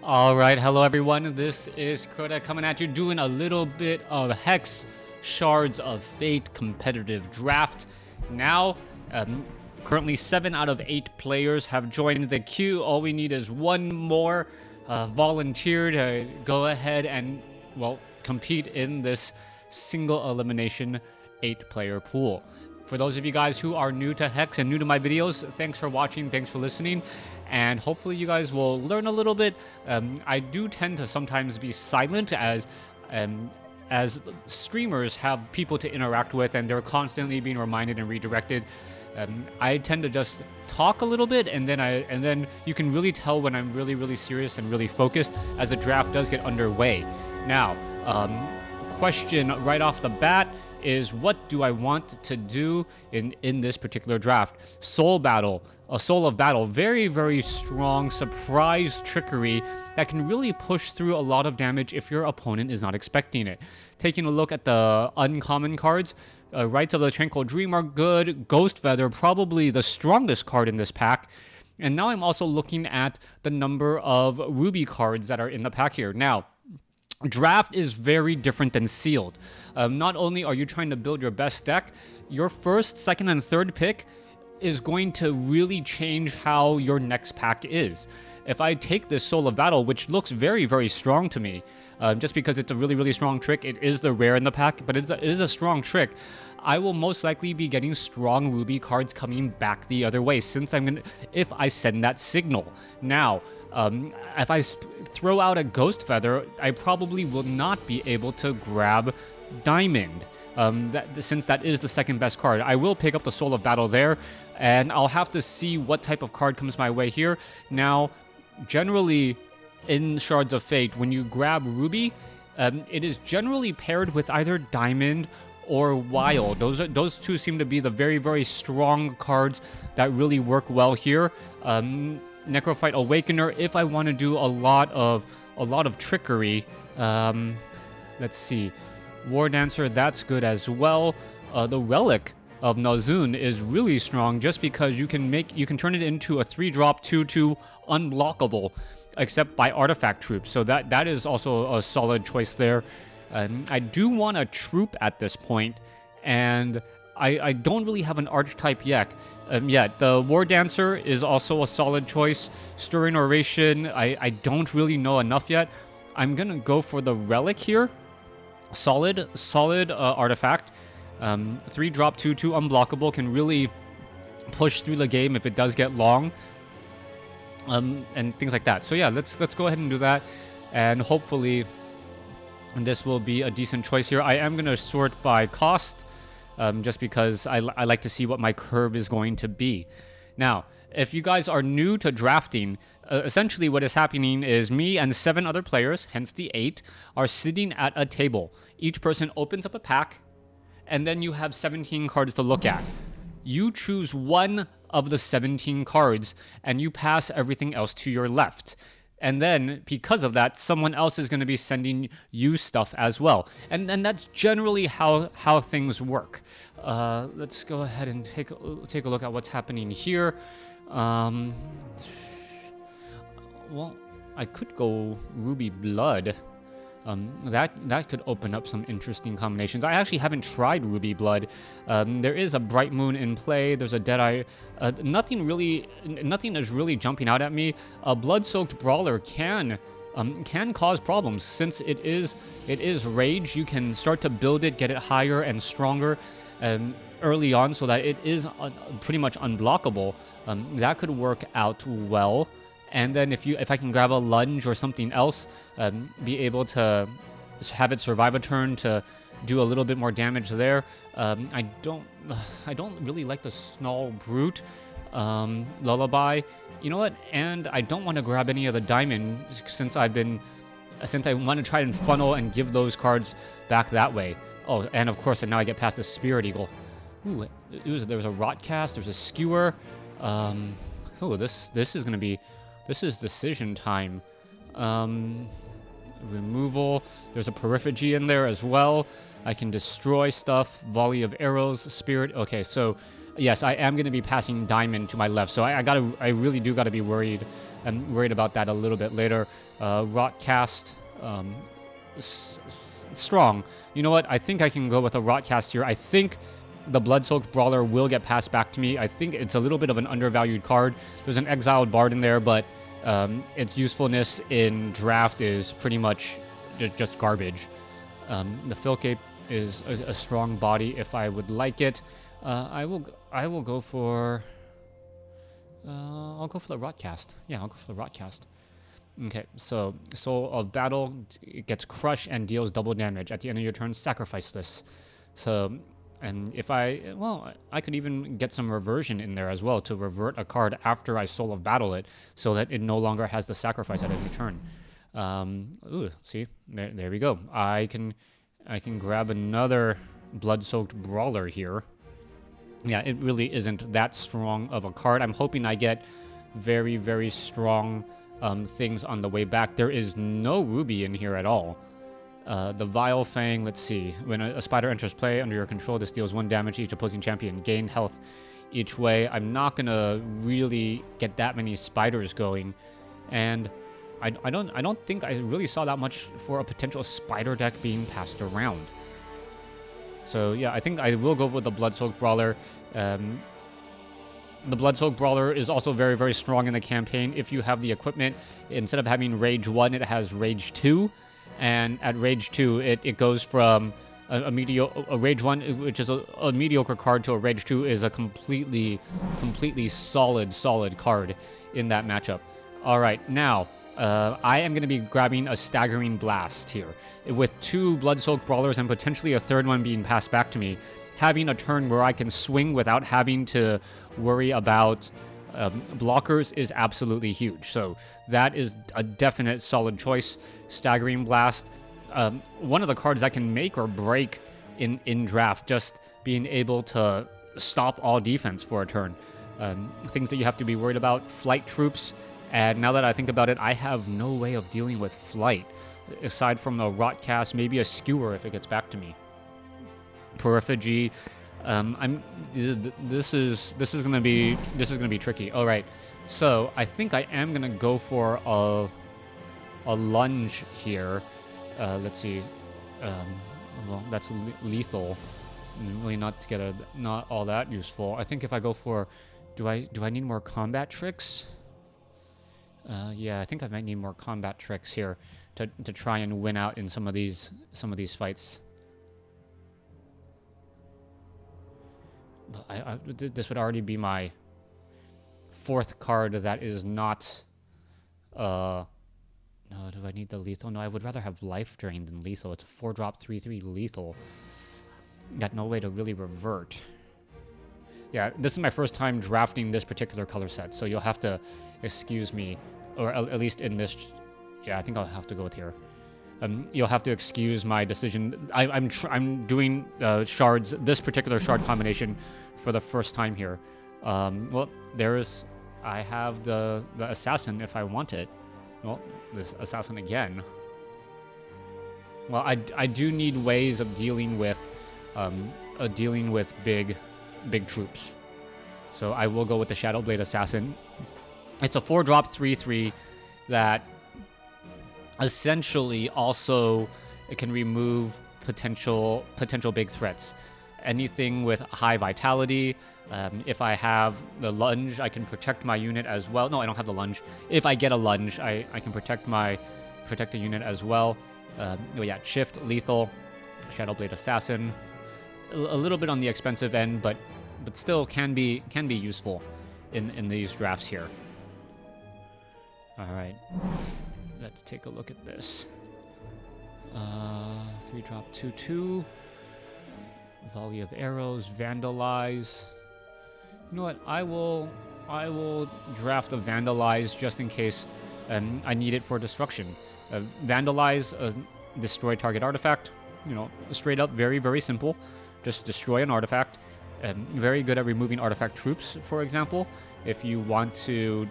All right, hello everyone. This is Koda coming at you, doing a little bit of Hex Shards of Fate competitive draft. Now, currently 7 out of 8 players have joined the queue. All we need is one more volunteer to go ahead and, well, compete in this single elimination 8-player pool. For those of you guys who are new to Hex and new to my videos, thanks for watching, thanks for listening, and hopefully you guys will learn a little bit. I do tend to sometimes be silent as streamers have people to interact with and they're constantly being reminded and redirected. I tend to just talk a little bit, and then you can really tell when I'm really serious and really focused as the draft does get underway. Now, question right off the bat is, what do I want to do in this particular draft? Soul Battle, a Soul of Battle, very strong surprise trickery that can really push through a lot of damage if your opponent is not expecting it. Taking a look at the uncommon cards, Rites of the Tranquil Dream are good. Ghost Feather, probably the strongest card in this pack. And now I'm also looking at the number of Ruby cards that are in the pack here. Now, Draft is very different than Sealed. Not only are you trying to build your best deck, your first, second, and third pick is going to really change how your next pack is. If I take this Soul of Battle, which looks very strong to me, just because it's a really strong trick, it is the rare in the pack, but it is a strong trick, I will most likely be getting strong Ruby cards coming back the other way, if I send that signal. Now, if I throw out a Ghost Feather, I probably will not be able to grab Diamond, since that is the second best card. I will pick up the Soul of Battle there, and I'll have to see what type of card comes my way here. Now, generally, in Shards of Fate, when you grab Ruby, it is generally paired with either Diamond or Wild. Those two seem to be the very strong cards that really work well here. Necrophyte Awakener, if I want to do a lot of trickery. Let's see, War Dancer, that's good as well. The Relic of Nazun is really strong, just because you can turn it into a 3-drop 2/2 unblockable, except by artifact troops. So that is also a solid choice there. I do want a troop at this point, and I don't really have an archetype yet. The War Dancer is also a solid choice. Stirring Oration, I don't really know enough yet. I'm gonna go for the Relic here. Solid artifact. 3-drop 2/2 unblockable, can really push through the game if it does get long. And things like that. So yeah, let's go ahead and do that, and hopefully this will be a decent choice here. I am gonna sort by cost, just because I like to see what my curve is going to be. Now, if you guys are new to drafting, essentially what is happening is me and 7 other players, hence the 8, are sitting at a table. Each person opens up a pack, and then you have 17 cards to look at. You choose one of the 17 cards, and you pass everything else to your left. And then, because of that, someone else is going to be sending you stuff as well. And that's generally how things work. Let's go ahead and take a look at what's happening here. Well, I could go Ruby Blood. That could open up some interesting combinations. I actually haven't tried Ruby Blood. There is a Bright Moon in play. There's a Deadeye. Nothing is really jumping out at me. A Blood-Soaked Brawler can cause problems, since it is Rage. You can start to build it, get it higher and stronger early on, so that it is pretty much unblockable. That could work out well. And then if I can grab a Lunge or something else, be able to have it survive a turn to do a little bit more damage there. I don't really like the Snarl Brute. Lullaby, you know what? And I don't want to grab any of the Diamond, since I want to try and funnel and give those cards back that way. Oh, and of course, and now I get past the Spirit Eagle. Ooh, there was a Rotcast. There's a Skewer. Oh, this is gonna be. This is decision time. Removal. There's a Periphagy in there as well. I can destroy stuff. Volley of Arrows. Spirit. Okay, so Yes, I am going to be passing Diamond to my left, so I really do got to be worried. I'm worried about that a little bit later. Rotcast, strong. You know what? I think I can go with a Rotcast here. I think the Blood-Soaked Brawler will get passed back to me. I think it's a little bit of an undervalued card. There's an Exiled Bard in there, but its usefulness in draft is pretty much just garbage. The Filcape is a strong body if I would like it. I will go for I'll go for the Rotcast. Yeah, I'll go for the Rotcast. Okay, so Soul of Battle, it gets crushed and deals double damage. At the end of your turn, sacrifice this. So, and if I could even get some reversion in there as well to revert a card after I Soul of Battle it, so that it no longer has the sacrifice at every turn. See, there we go. I can grab another Blood-Soaked Brawler here. Yeah, it really isn't that strong of a card. I'm hoping I get very, very strong things on the way back. There is no Ruby in here at all. The Vile Fang, let's see. When a spider enters play under your control, this deals 1 damage to each opposing champion. Gain health each way. I'm not going to really get that many spiders going. And I don't think I really saw that much for a potential spider deck being passed around. So yeah, I think I will go with the Blood-Soaked Brawler. The Blood-Soaked Brawler is also very, very strong in the campaign. If you have the equipment, instead of having Rage 1, it has Rage 2. And at Rage 2, it goes from a Rage 1, which is a mediocre card, to a Rage 2 is a completely solid card in that matchup. All right, now I am going to be grabbing a Staggering Blast here. With 2 Blood-Soaked Brawlers and potentially a third one being passed back to me, having a turn where I can swing without having to worry about blockers is absolutely huge. So that is a definite solid choice. Staggering Blast, one of the cards that can make or break in draft, just being able to stop all defense for a turn. Things that you have to be worried about: Flight Troops. And now that I think about it, I have no way of dealing with Flight aside from a Rotcast, maybe a Skewer if it gets back to me. Periphagy. This is gonna be tricky. All right, so I think I am gonna go for a lunge here. Let's see. Well, that's lethal. Really not all that useful. I think if I go for, do I need more combat tricks? Yeah, I think I might need more combat tricks here to try and win out in some of these fights. This would already be my 4th card that is not. No, do I need the lethal? No, I would rather have life drain than lethal. It's a 4-drop 3/3 lethal. Got no way to really revert. Yeah, this is my first time drafting this particular color set, so you'll have to excuse me, or at least in this. Yeah, I think I'll have to go with here. You'll have to excuse my decision. I'm doing shards, this particular shard combination, for the first time here. Well, I have the assassin if I want it. Well, this assassin again. Well, I do need ways of dealing with big troops. So I will go with the Shadowblade Assassin. It's a 4-drop 3/3 that essentially also it can remove potential big threats. Anything with high vitality. If I have the lunge, I can protect my unit as well. No, I don't have the lunge. If I get a lunge, I can protect a unit as well. Yeah, shift, lethal, Shadowblade Assassin. A little bit on the expensive end, but still can be useful in these drafts here. All right, let's take a look at this. 3-drop 2/2. Volley of Arrows, Vandalize. You know what? I will draft the Vandalize just in case I need it for destruction. Vandalize, destroy target artifact. You know, straight up, very, very simple. Just destroy an artifact. Very good at removing artifact troops, for example. If you want to,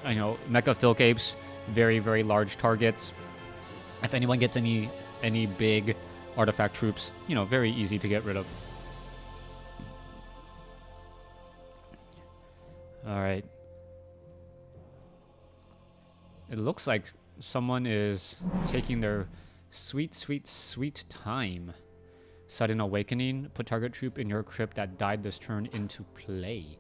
Mecha Filcapes, very, very large targets. If anyone gets any big artifact troops, very easy to get rid of. Alright. It looks like someone is taking their sweet, sweet, sweet time. Sudden Awakening. Put target troop in your crypt that died this turn into play.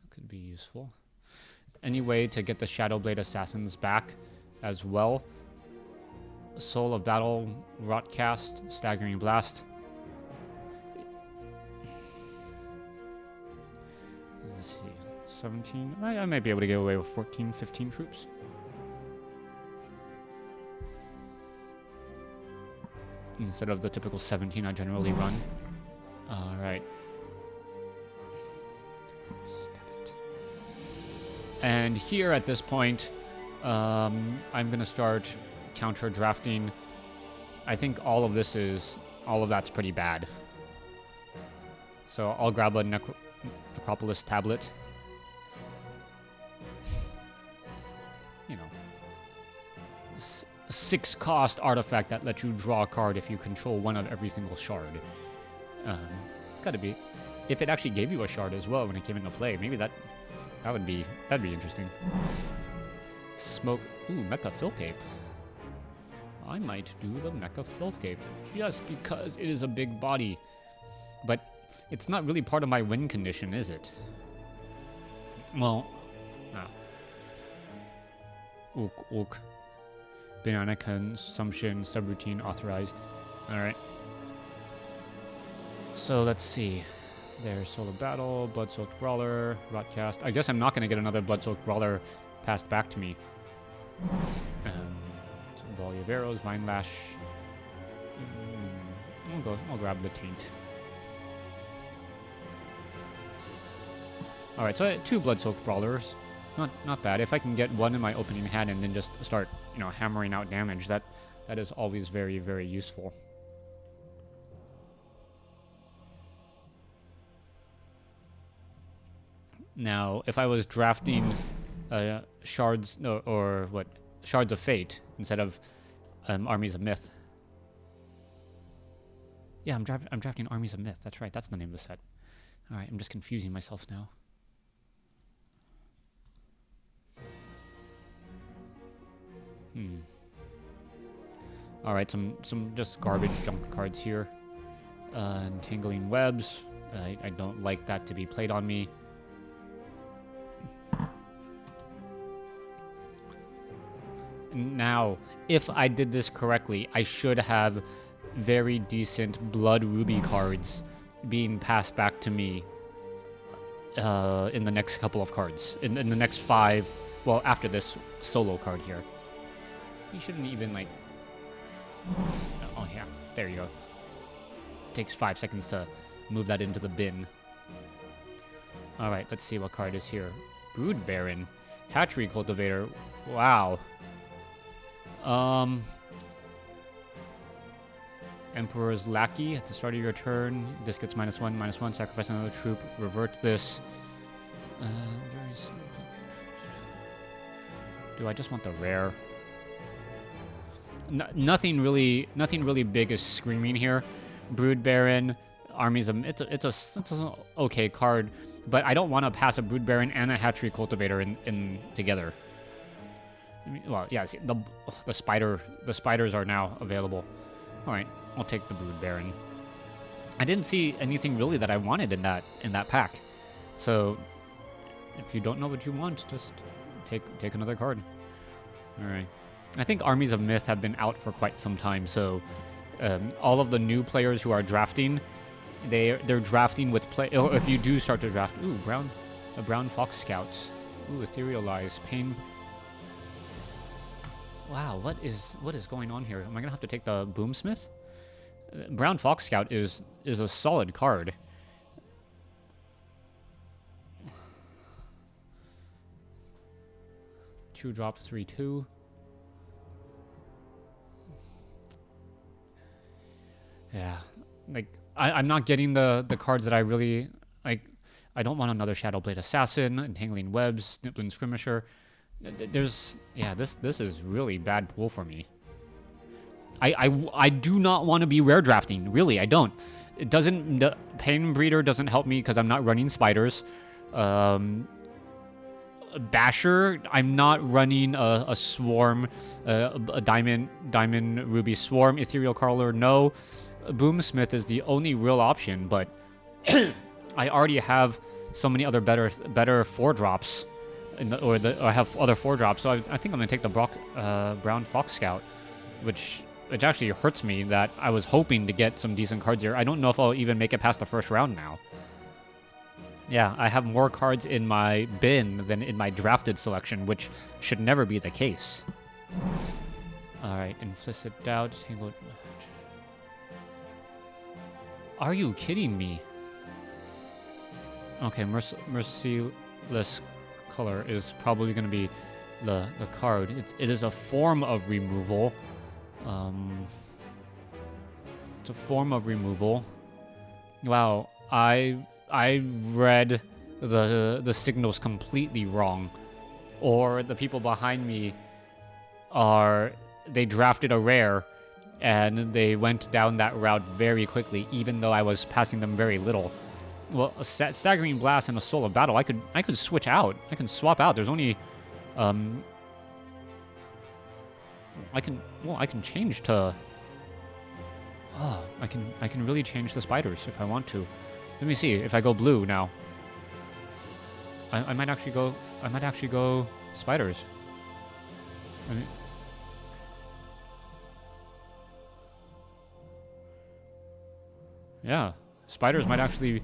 Could be useful. Any way to get the Shadowblade Assassins back as well. Soul of Battle, Rotcast, Staggering Blast. Let's see, 17. I might be able to get away with 14, 15 troops. Instead of the typical 17 I generally run. Alright. And here at this point, I'm going to start counter drafting. I think all of that's pretty bad. So I'll grab a Necropolis tablet. You know, 6-cost artifact that lets you draw a card if you control one of every single shard. It's gotta be, if it actually gave you a shard as well when it came into play, maybe that'd be interesting. Smoke, Mecha Fill Cape. I might do the Mecha Fill Cape just because it is a big body, but it's not really part of my win condition, is it? Well, no. Ook. Banana consumption subroutine authorized. Alright. So let's see. There's Soul of Battle, Bloodsoaked Brawler, Rotcast. I guess I'm not going to get another Bloodsoaked Brawler passed back to me. Volley of Arrows, Vine Lash. I'll grab the Taint. Alright, so I had 2 Bloodsoaked Brawlers. Not bad. If I can get one in my opening hand and then just start, hammering out damage, that is always very, very useful. Now, if I was drafting Shards Shards of Fate instead of Armies of Myth. Yeah, I'm drafting Armies of Myth. That's right. That's the name of the set. All right, I'm just confusing myself now. All right, some just garbage junk cards here. Entangling Webs. I don't like that to be played on me. Now, if I did this correctly, I should have very decent Blood Ruby cards being passed back to me in the next couple of cards. In the next 5, well, after this solo card here. You shouldn't even, like... Oh, yeah. There you go. Takes 5 seconds to move that into the bin. Alright, let's see what card is here. Brood Baron. Hatchery Cultivator. Wow. Emperor's Lackey. At the start of your turn, this gets -1/-1. Sacrifice another troop. Revert this. Very simple. Do I just want the rare? Nothing really big is screaming here. Brood Baron, Armies of... It's an okay card, but I don't want to pass a Brood Baron and a Hatchery Cultivator in together. Well, yeah. See, the spiders are now available. All right, I'll take the Brood Baron. I didn't see anything really that I wanted in that pack. So, if you don't know what you want, just take another card. All right. I think Armies of Myth have been out for quite some time, so all of the new players who are drafting, they're drafting with play. Oh, if you do start to draft, a brown Fox Scout, Etherealize, Pain. Wow, what is going on here? Am I gonna have to take the Boomsmith? Brown Fox Scout is a solid card. Two drop 3/2. Yeah, like I'm not getting the cards that I really like. I don't want another Shadowblade Assassin, Entangling Webs, Sniplin Skirmisher. This is really bad pool for me. I do not want to be rare drafting. Really, I don't. It doesn't. The Pain Breeder doesn't help me because I'm not running spiders. Basher, I'm not running a swarm, a diamond ruby swarm. Ethereal Crawler, no. Boomsmith is the only real option, but I already have so many other better 4-drops, or I have other 4-drops. So I think I'm gonna take the Brown Fox Scout, which actually hurts me that I was hoping to get some decent cards here. I don't know if I'll even make it past the first round now. Yeah, I have more cards in my bin than in my drafted selection, which should never be the case. Alright, Implicit Doubt, Tangled... Are you kidding me? Okay, Merciless Color is probably going to be the card. It is a form of removal. It's a form of removal. Wow, I read the signals completely wrong, or the people behind me they drafted a rare and they went down that route very quickly, even though I was passing them very little. Well, a Staggering Blast and a Soul of Battle, I could switch out. I can swap out. There's only I can change to I can really change the spiders if I want to. Let me see if I go blue now. I might actually go spiders. I mean, yeah, spiders might actually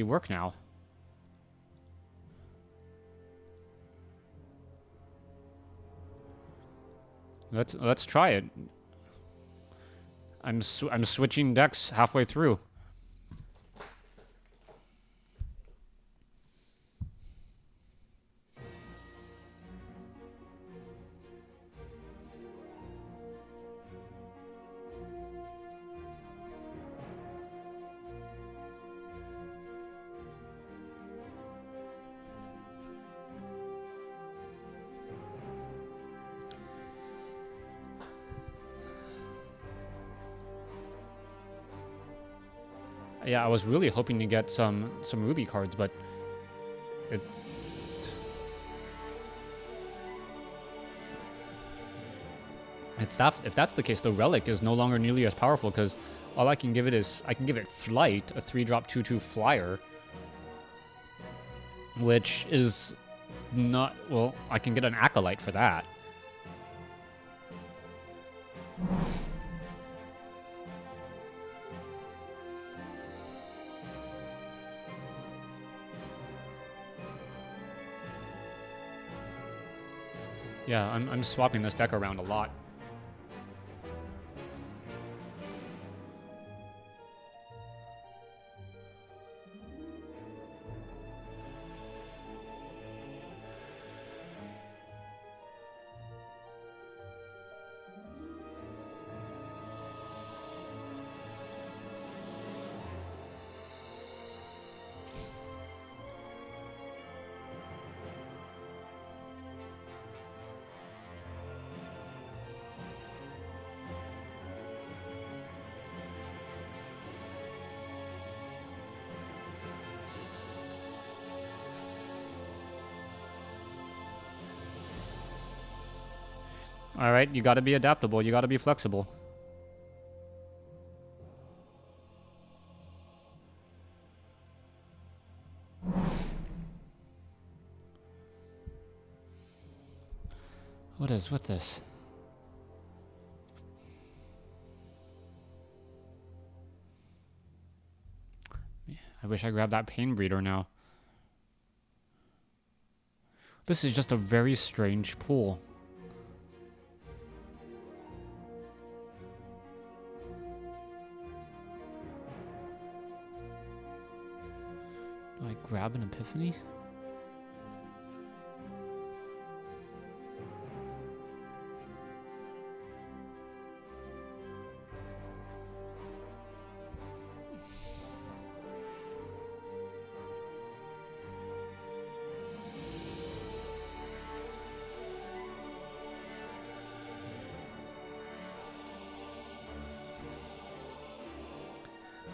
work now. Let's try it. I'm switching decks halfway through. Yeah, I was really hoping to get some Ruby cards, but if that's the case, the Relic is no longer nearly as powerful, because all I can give it is Flight, a 3-drop 2/2 flyer, which is not, well, I can get an Acolyte for that. Yeah, I'm swapping this deck around a lot. All right, you got to be adaptable. You got to be flexible. What is with this? I wish I grabbed that Pain Breeder now. This is just a very strange pool. Do I grab an Epiphany?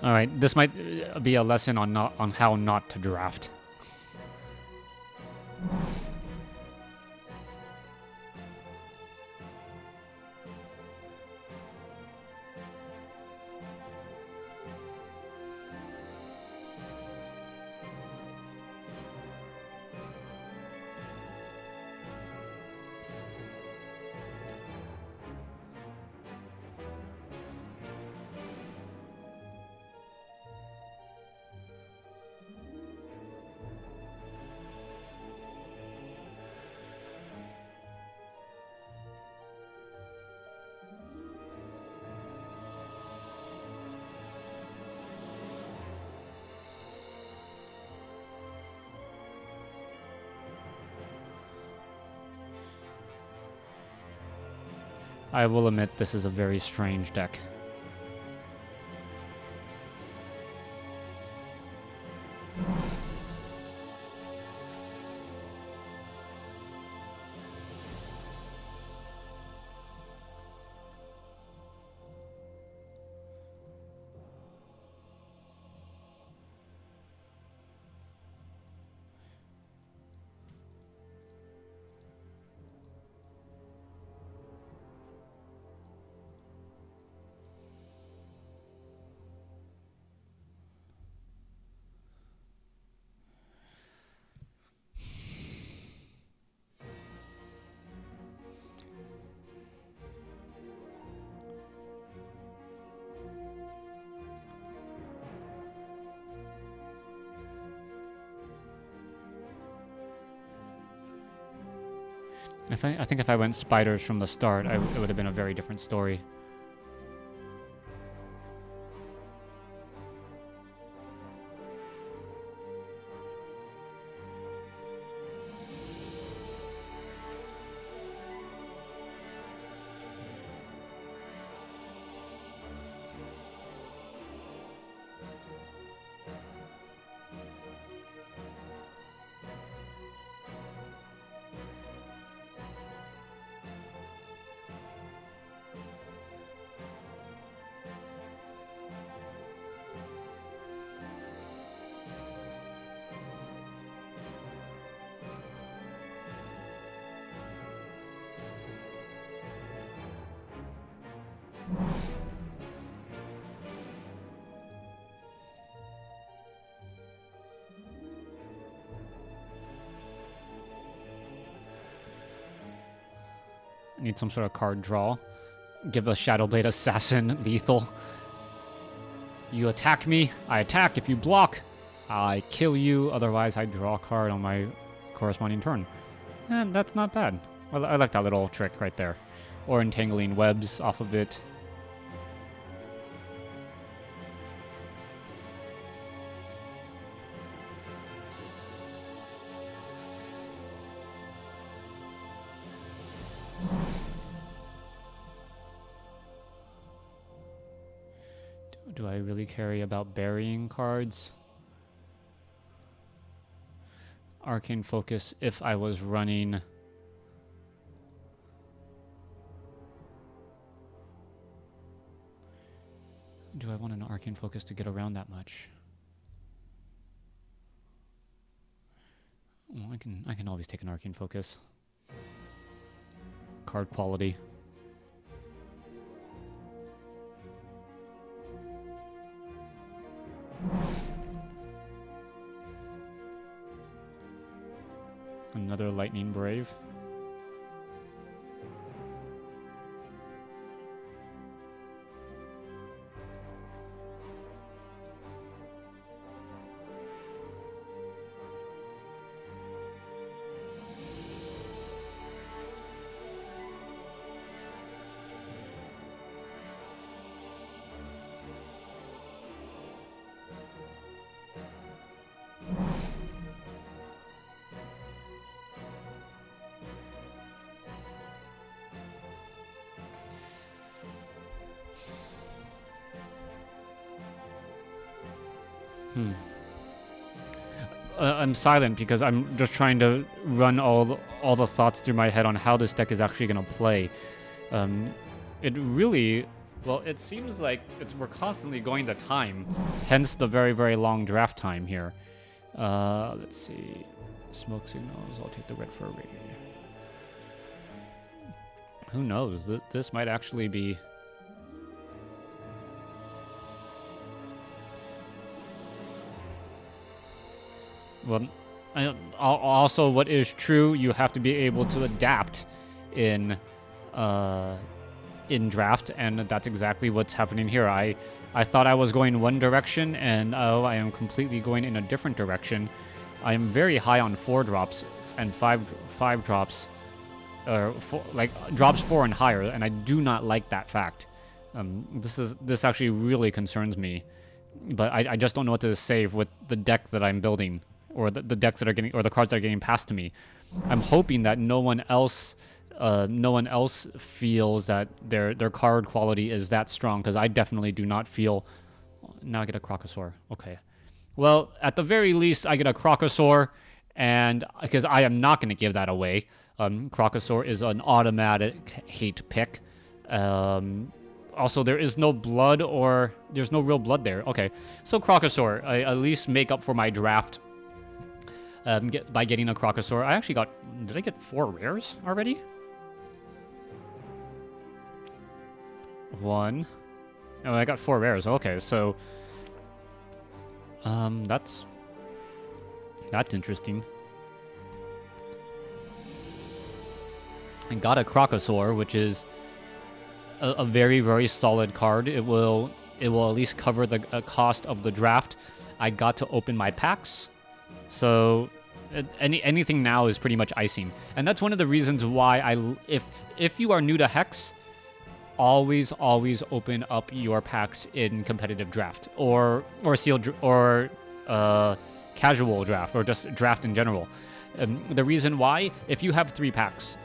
All right, this might be a lesson on how not to draft. I will admit this is a very strange deck. I think if I went spiders from the start, it would have been a very different story. Need some sort of card draw. Give a Shadowblade Assassin lethal. You attack me, I attack. If you block, I kill you. Otherwise, I draw a card on my corresponding turn. And that's not bad. I like that little trick right there. Or entangling webs off of it. Do I really care about burying cards? Arcane Focus if I was running... Do I want an Arcane Focus to get around that much? Well, I can always take an Arcane Focus. Card quality. Another Lightning Brave. I'm silent because I'm just trying to run all the thoughts through my head on how this deck is actually going to play. It really Well, it seems like we're constantly going to time, hence the very, very long draft time here. Let's see. Smoke signals. I'll take the red for a ring. Who knows? This might actually be... Well, also, what is true, you have to be able to adapt in draft, and that's exactly what's happening here. I thought I was going one direction, and I am completely going in a different direction. I am very high on 4 drops and 5 drops, drops 4 and higher, and I do not like that fact. This actually really concerns me, but I just don't know what to say with the deck that I'm building, or the decks that are getting, or the cards that are getting passed to me. I'm hoping that no one else feels that their card quality is that strong, because I definitely do not feel. Now I get a Crocosaur. Okay. Well, at the very least, I get a Crocosaur, and because I am not going to give that away. Crocosaur is an automatic hate pick. Also, there is no blood, or there's no real blood there. Okay, so Crocosaur, I at least make up for my draft by getting a Crocosaur. I actually got... Did I get 4 rares already? 1. Oh, I got 4 rares. Okay, so... That's interesting. I got a Crocosaur, which is a very, very solid card. It will at least cover the cost of the draft. I got to open my packs, so anything now is pretty much icing. And that's one of the reasons why if you are new to Hex, always open up your packs in competitive draft or sealed or casual draft, or just draft in general. The reason why, if you have 3 packs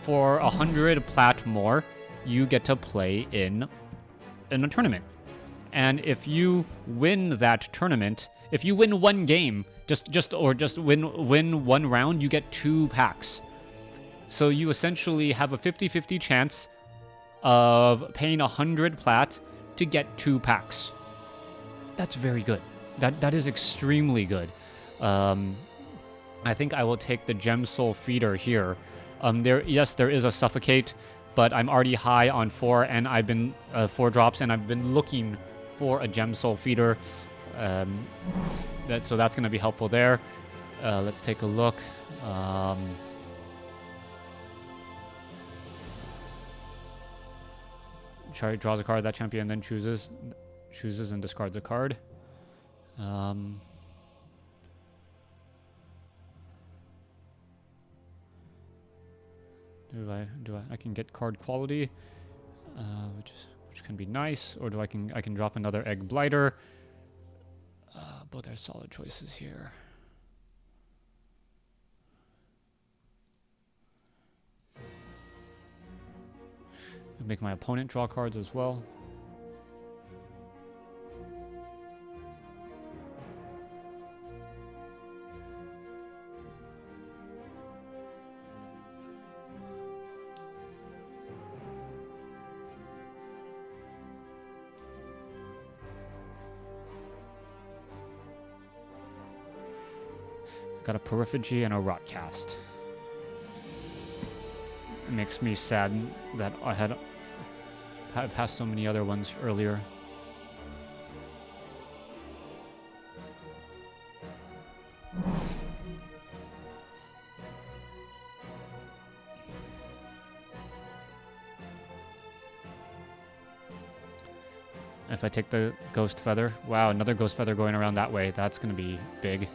for 100 plat more, you get to play in a tournament. And if you win that tournament, if you win one game, just win one round, you get 2 packs. So you essentially have a 50-50 chance of paying 100 plat to get 2 packs. That's very good. That is extremely good. I think I will take the Gem Soul Feeder here. There is a Suffocate, but I'm already high on 4, and I've been 4 drops, and I've been looking for a Gem Soul Feeder. So that's going to be helpful there. Let's take a look. Chariot draws a card, that champion then chooses and discards a card. I can get card quality, which can be nice, or I can drop another Egg Blighter. Both are solid choices here. Make my opponent draw cards as well. Got a Periphagy and a Rotcast. It makes me sad that I had passed so many other ones earlier. If I take the Ghost Feather, wow, another Ghost Feather going around that way. That's going to be big.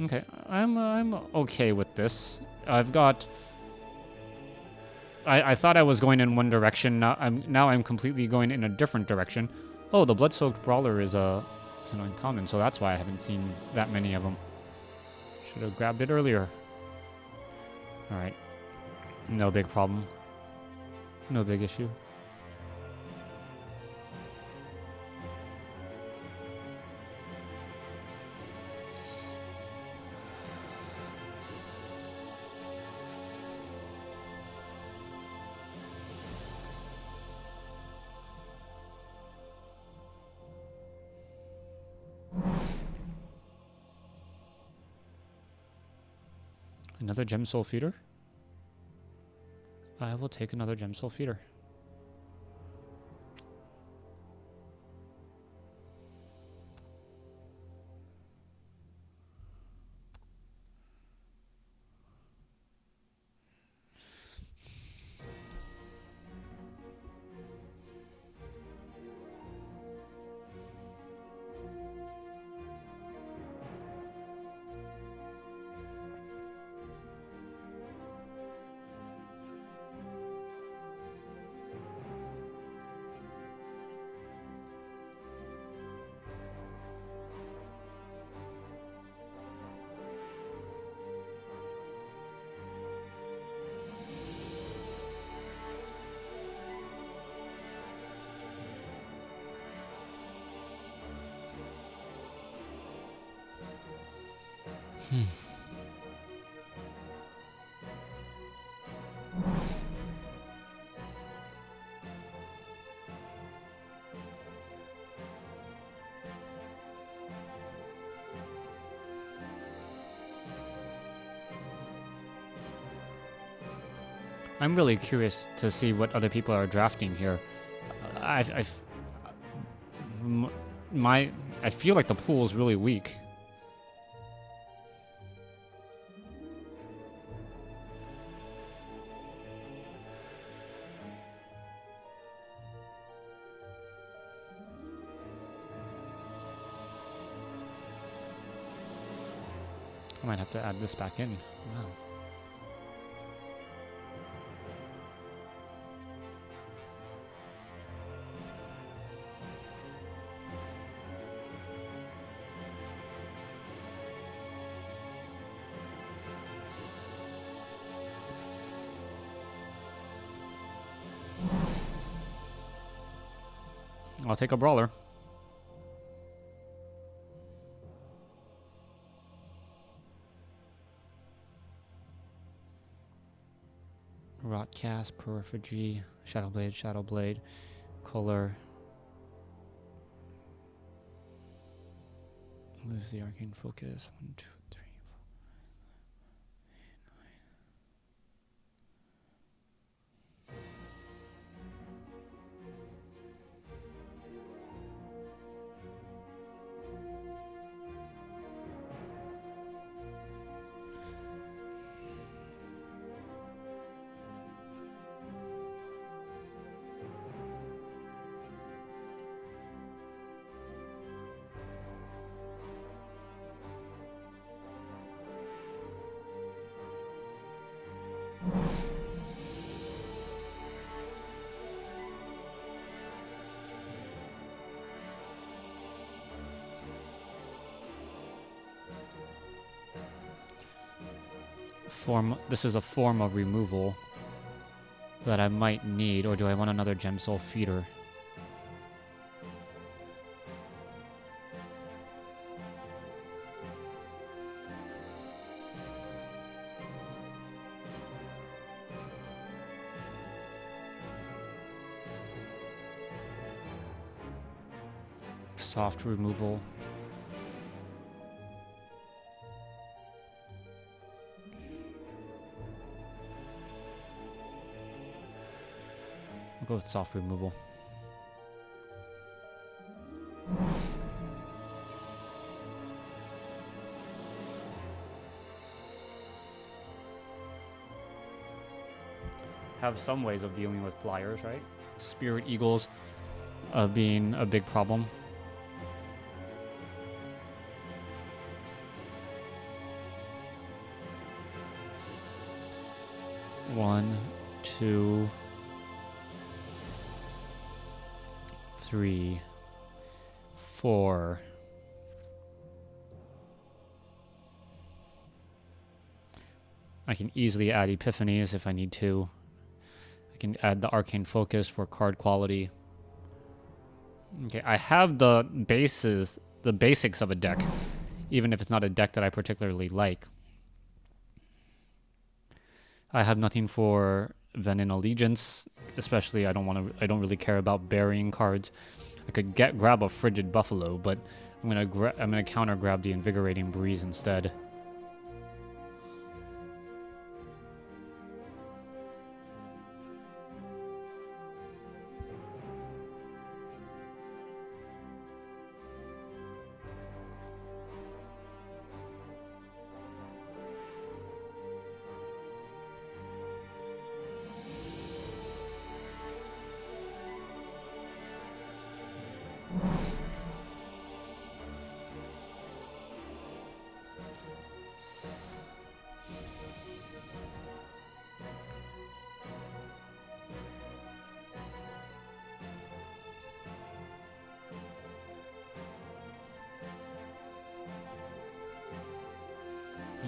Okay, I'm okay with this. I've got... I thought I was going in one direction. Now I'm completely going in a different direction. Oh, the Blood-Soaked Brawler is an uncommon, so that's why I haven't seen that many of them. Should have grabbed it earlier. All right, no big problem. No big issue. Another Gem Soul Feeder? I will take another Gem Soul Feeder. I'm really curious to see what other people are drafting here. I feel like the pool is really weak. I might have to add this back in. Wow. I'll take a brawler. Rotcast, Periphagy, Shadowblade, Color. Lose the arcane focus. 1, 2, 3, 4, 8, 9. This is a form of removal that I might need, or do I want another Gem Soul Feeder? Soft removal. I'll go with soft removal. Have some ways of dealing with flyers, right? Spirit Eagles being a big problem. One, 2, 3, 4. I can easily add Epiphanies if I need to. I can add the Arcane Focus for card quality. Okay, I have the basics of a deck, even if it's not a deck that I particularly like. I have nothing for Venin Allegiance, especially I don't really care about burying cards. I could grab a Frigid Buffalo, but I'm gonna counter grab the Invigorating Breeze instead.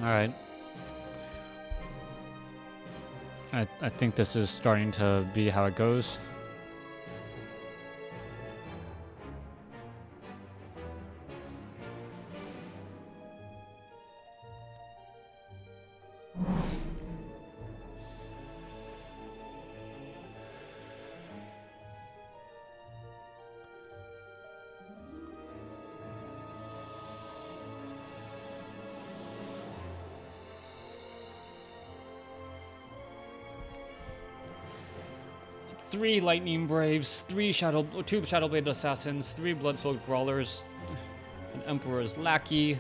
Alright. I think this is starting to be how it goes. Three Lightning Braves, two Shadowblade Assassins, three Bloodsoaked Brawlers, an Emperor's Lackey.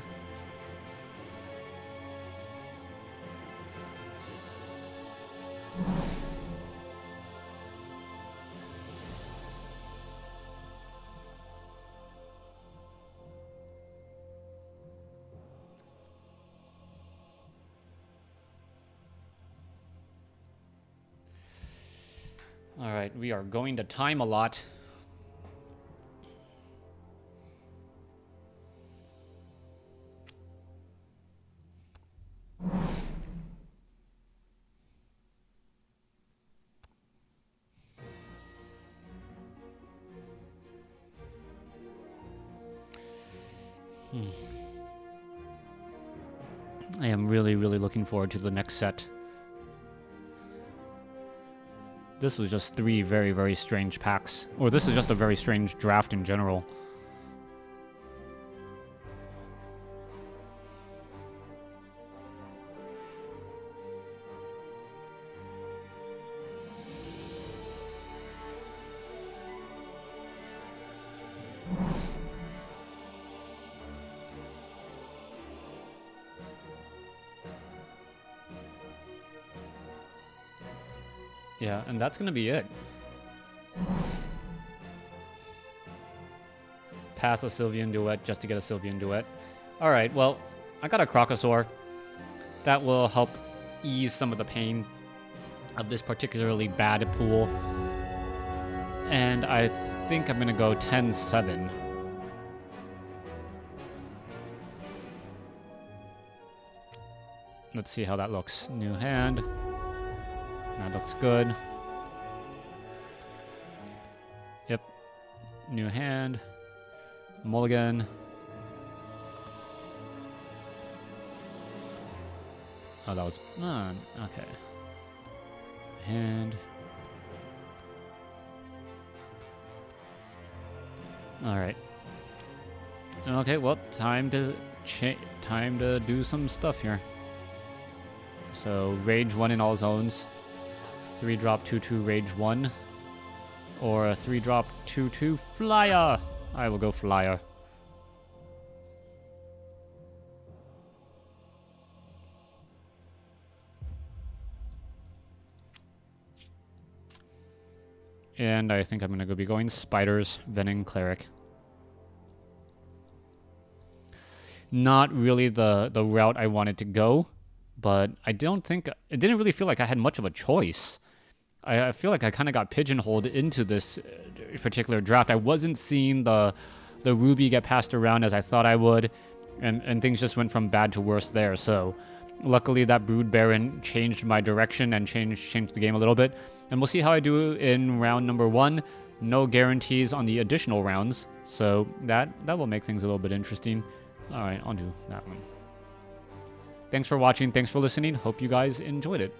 Alright, we are going to time a lot. I am really, really looking forward to the next set. This was just three very, very strange packs. Or this is just a very strange draft in general. Yeah, and that's gonna be it. Pass a Sylveon Duet just to get a Sylveon Duet. Alright, well, I got a Crocosaur. That will help ease some of the pain of this particularly bad pool. And I think I'm gonna go 10-7. Let's see how that looks. New hand. That looks good. Yep. New hand. Mulligan. Oh, that was... okay. Hand. Alright. Okay, well, time to do some stuff here. So, Rage 1 in all zones. 3-drop 2/2 Rage 1. Or a 3-drop 2/2 Flyer. I will go Flyer. And I think I'm going to be going Spiders, Venom, Cleric. Not really the route I wanted to go, but I don't think... It didn't really feel like I had much of a choice. I feel like I kind of got pigeonholed into this particular draft. I wasn't seeing the Ruby get passed around as I thought I would, and things just went from bad to worse there. So luckily that Brood Baron changed my direction and changed the game a little bit. And we'll see how I do in round number 1. No guarantees on the additional rounds, so that will make things a little bit interesting. All right, I'll do that one. Thanks for watching. Thanks for listening. Hope you guys enjoyed it.